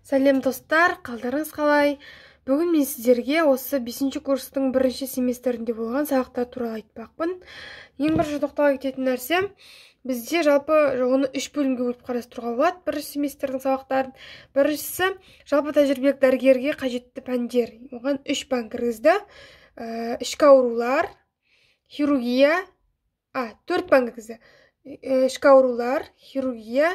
Сәлем достар, қалдарыңыз қалай? Бүгін мен сіздерге осы 5-ші курстың бірінші семестрінде болған сабақтар туралы айтпақпын. Ең бірінші тоқтала кететін нәрсе, бізде жалпы оны 3 бөлімге бөліп қарастыруға болады. Бірінші семестрдің сабақтарын. Біріншісі жалпы тәжірибелік дәрігерге қажетті пәндер. Оған 3 пән кіргізді. Ішкі аурулар, хирургия, 4 пән кіргізді. Ішкі аурулар, хирургия,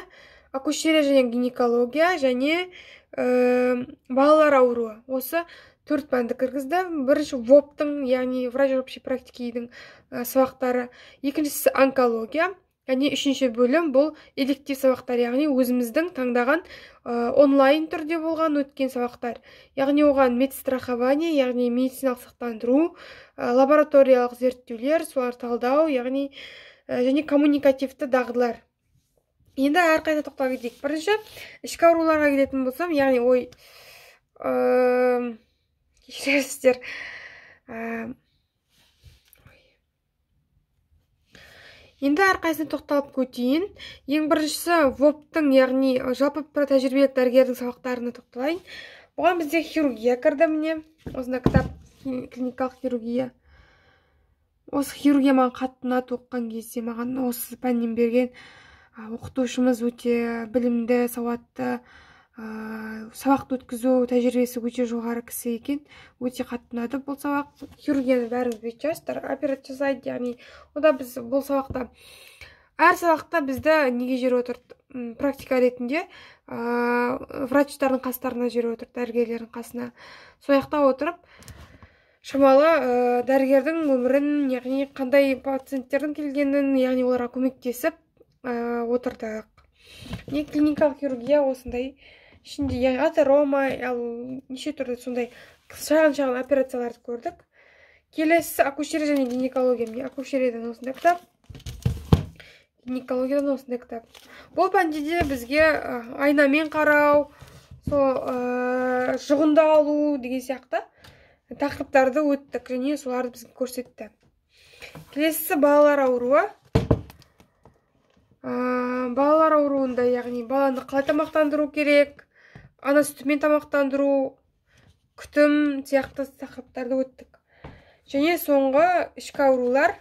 акушерия және гинекология және балалар ауруы. Осы 4 пәнді кіргізді. Бірінші ВОП-тың, яғни врач общей практикидің сабақтары. Екіншісі онкология. Және үшінші бөлім бұл электив сабақтар, яғни өзіміздің таңдаған онлайн түрде болған өткен сабақтар. Яғни оған медстрахование, яғни медициналық сақтандыру, лабораториялық зерттеулер, солар талдау, яғни және коммуникативті дағдылар. Енді әрқайда тоқталып кетейік. Бірінші, ішкі ауруларға келетін болсам, яғни кешіресіздер. Енді әрқайсына тоқталып көтейін. Ең біріншісі ВОП-тың, яғни жалпы тәжірибелік дәрігердің сабақтарына тоқталайын. Оған бізде хирургия кірді, міне. Осында кітап клиникалық хирургия. Осы хирургия маған қатты ұнады оқыған кезде, маған осы пәннен берген оқытушымыз өте білімді, сауатты, сабақты өткізу тәжірибесі өте жоғары кісі екен. Өте қатты ұнады бұл сабақ. Хирургияны бәріміз білетін шығарсыздар, операция жасайды, яғни ода біз бұл сабақта әр сабақта бізді неге жіберіп отырды? Практика ретінде врачтардың қастарына жіберіп отырды, дәрігерлердің қасына. Сол жақта отырып шамалы дәрігердің өмірін, яғни қандай пациенттердің келгенін, яғни оларға көмектесіп отырдық. Клиникалық хирургия осындай ішінде атерома, неше түрлі сондай шағын операцияларды көрдік. Келесі акушерия және гинекология. Акушериядан осындай кітап, гинекологиядан осындай кітап. Бұл пәнде де бізге айнамен қарау, жұғынды алу деген сияқты тақырыптарды өттік және соларды бізге көрсетті. Келесі балалар ауруы. Балалар ауруында, яғни баланы қалай тамақтандыру керек, ана сүтімен тамақтандыру, күтім сияқты тақырыптарды өттік. Және соңғы ішкі аурулар.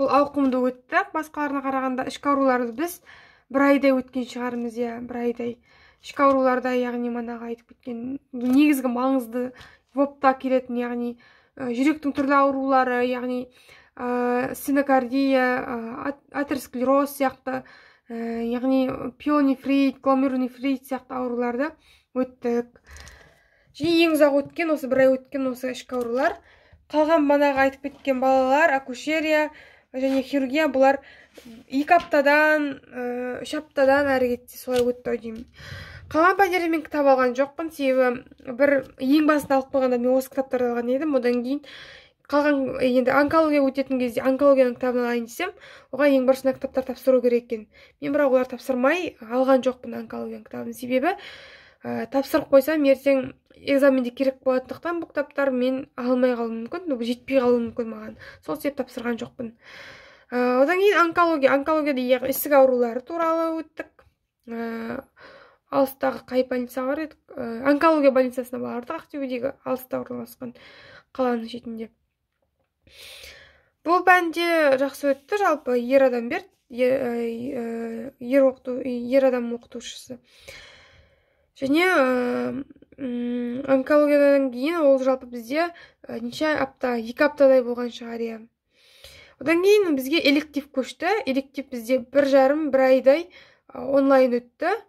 Бұл ауқымды өтті. Басқаларына қарағанда ішкі ауруларды біз бір айдай өткен шығармыз, бір айдай. Ішкі ауруларда, яғни манаға айтып кеткен негізгі маңызды ВОП-та келетін, яғни жүректің түрлі аурулары, яғни стенокардия, атеросклероз сияқты, яғни пиелонефрит, гломерулонефрит сияқты ауруларды өттік. Және ең ұзақ өткен, осы бір ай өткен осы ішкі аурулар. Қалған манаға айтып кеткен балалар, акушерия және хирургия, бұлар 2 аптадан, 3 аптадан әрі кетсе солай өтті деймін. Қалған пәндерді мен кітап алған жоқпын, себебі бір ең басында алып қойғанда мен осы кітаптарды алған едім. Одан кейін қалған, енді онкология өтетін кезде онкологияның кітабын алайын десем, оған ең бірісіне кітаптар тапсыру керек екен. Мен бірақ олар тапсырмай алған жоқпын онкологияның кітабын. Себебі тапсырып қойсам, ертең экзаменде керек болатындықтан бұл кітаптар мен алмай қалуым мүмкін, жетпей қалуым мүмкін маған. Сол себеп тапсырған жоқпын. Одан кейін онкологияда ісік аурулары туралы өттік. Алыстағы қай больницаға бар едік? Онкология больницасына бардық, Ақтөбедегі алыста орналасқан қаланың шетінде. Бұл пәнде жақсы өтті, жалпы ер адам берді, ер адам оқытушысы. Және онкологиядан кейін ол жалпы бізде неше апта, 2 аптадай болған шығар. Одан кейін бізге электив көшті. Электив бізде 1,5-1 айдай онлайн өтті.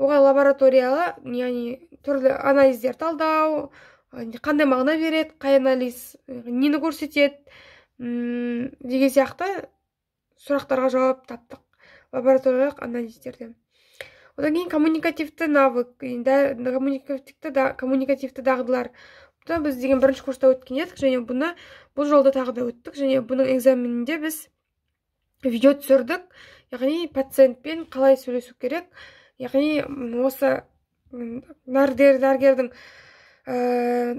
Оған лабораториялы, яғни түрлі анализдер талдау, қандай мағына береді, қай анализ нені көрсетеді деген сияқты сұрақтарға жауап таптық лабораториялық анализдерден. Одан кейін коммуникативті навык, коммуникативті дағдылар. Бұны біз деген бірінші курста өткен едік, және бұл жолда тағы да өттік, және бұның экзаменінде біз видео түсірдік, яғни пациентпен қалай сөйлесу керек, яғни осы дәрігердің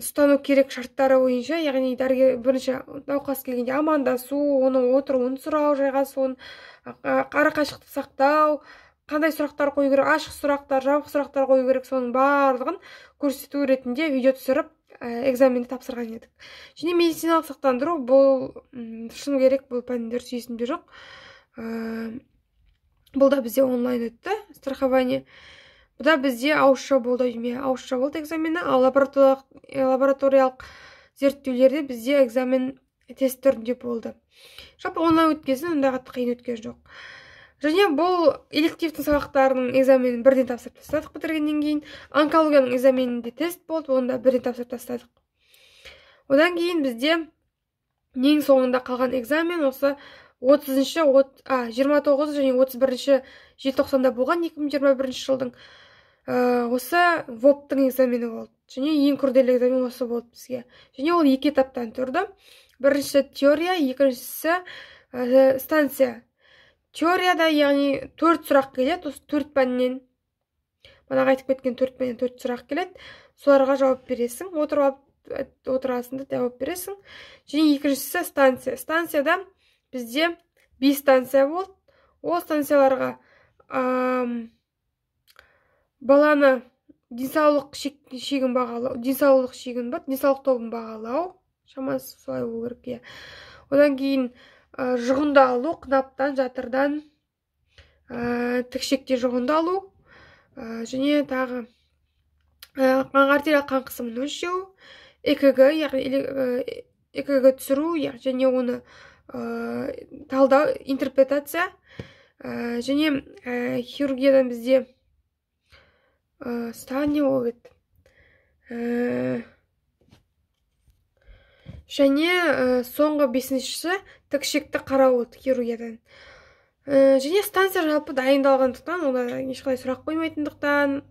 ұстану керек шарттары бойынша, яғни дәрігер бірінші науқас келгенде амандасу, оның отыруын сұрау, жайғасуын, арақашықтық сақтау, қандай сұрақтар қою керек, ашық сұрақтар, жабық сұрақтар қою керек, соның барлығын көрсету ретінде видео түсіріп экзаменді тапсырған едік. Және медициналық сақтандыру бұл шын керек, бұл пәндер жүйесінде жоқ. Бұл да бізде онлайн өтті, страхование. Бұл да бізде ауызша болды, ауызша болды экзамені, ал лабораториялық зерттеулерде бізде экзамен тест түрінде болды. Жалпы онлайн өткесін, онда қатты қиын өткен жоқ. Және бұл элективтің сабақтарының экзаменін бірден тапсырып тастадық бітіргеннен кейін. Онкологияның экзаменінде тест болды, онда бірден тапсырып тастадық. Одан кейін бізде ең соңында қалған экзамен осы 29 және 31 желтоқсанда болған 2021 жылдың осы ВОП-тың экзамені болды. Және ең күрделі экзамен осы болды бізге. Және ол 2 этаптан тұрды. Біріншісі теория, екіншісі станция. Теорияда, яғни 4 сұрақ келеді, осы 4 пәннен. Манағы айтып кеткен 4 пәннен 4 сұрақ келеді. Соларға жауап бересің, отырасында жауап бересің. Және екіншісі станция. Станцияда бізде 5 станция болды. Ол станцияларға баланы денсаулық шегін бағалау, денсаулық тобын бағалау, шамасы солай болу керек. Одан кейін жұғынды алу, қынаптан, жатырдан, тікшекте жұғынды алу, және тағы артериялық қан қысымын өлшеу, ЭКГ, яғни ЭКГ түсіру, және оны талдау, интерпретация, және хирургиядан бізде стане ол еді. Және соңғы 5-шісі тікшекті қарау хирургиядан. Және станция жалпы дайындалғандықтан, онда ешқандай сұрақ қоймайтындықтан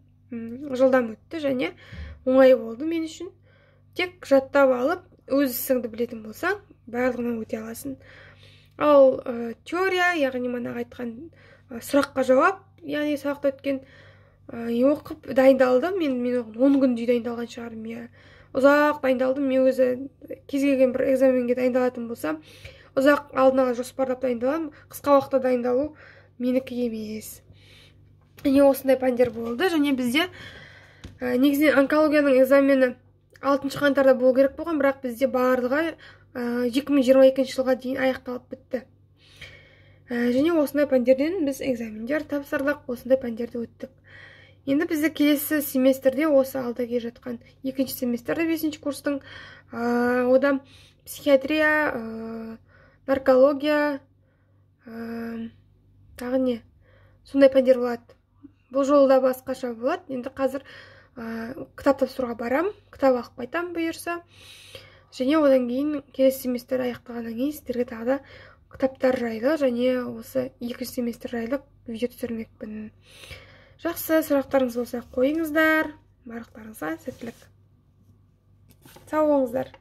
жылдам өтті және оңай болды мен үшін. Тек жаттап алып, өз ісіңді білетін болсаң, барлығынан өте аласың. Ал теория, яғни манағы айтқан сұраққа жауап, яғни сабақта өткен оқып дайындалдым. Мен 10 күндей дайындалған шығарым. Ұзақ дайындалдым. Мен өзі кез келген бір экзаменге дайындалатын болсам, ұзақ алдын ала жоспарлап дайындаламын. Қысқа уақытта дайындалу менікі емес. Және осындай пәндер болды. Және бізде негізінен онкологияның экзамені 6 қаңтарда болу керек болған, бірақ бізде барлығы 2022 жылға дейін аяқталып бітті. Және осындай пәндерден біз экзамендер тапсырдық, осындай пәндерді өттік. Енді бізді келесі семестрде, осы алда келе жатқан 2-ші семестрде 5-ші курстың, одан психиатрия, наркология, тағы не? Сондай пәндер болады. Бұл жолда басқаша болады. Енді қазір кітап тапсыруға барам, кітап алып қайтам бұйырса. Және одан кейін келесі семестр аяқталғаннан кейін сіздерге тағы да кітаптар жайлы және осы 2-ші семестр жайлы видео түсірмекпін. Жақсы, сұрақтарыңыз болса қойыңыздар. Барлықтарыңызға сәттілік. Сау болыңыздар.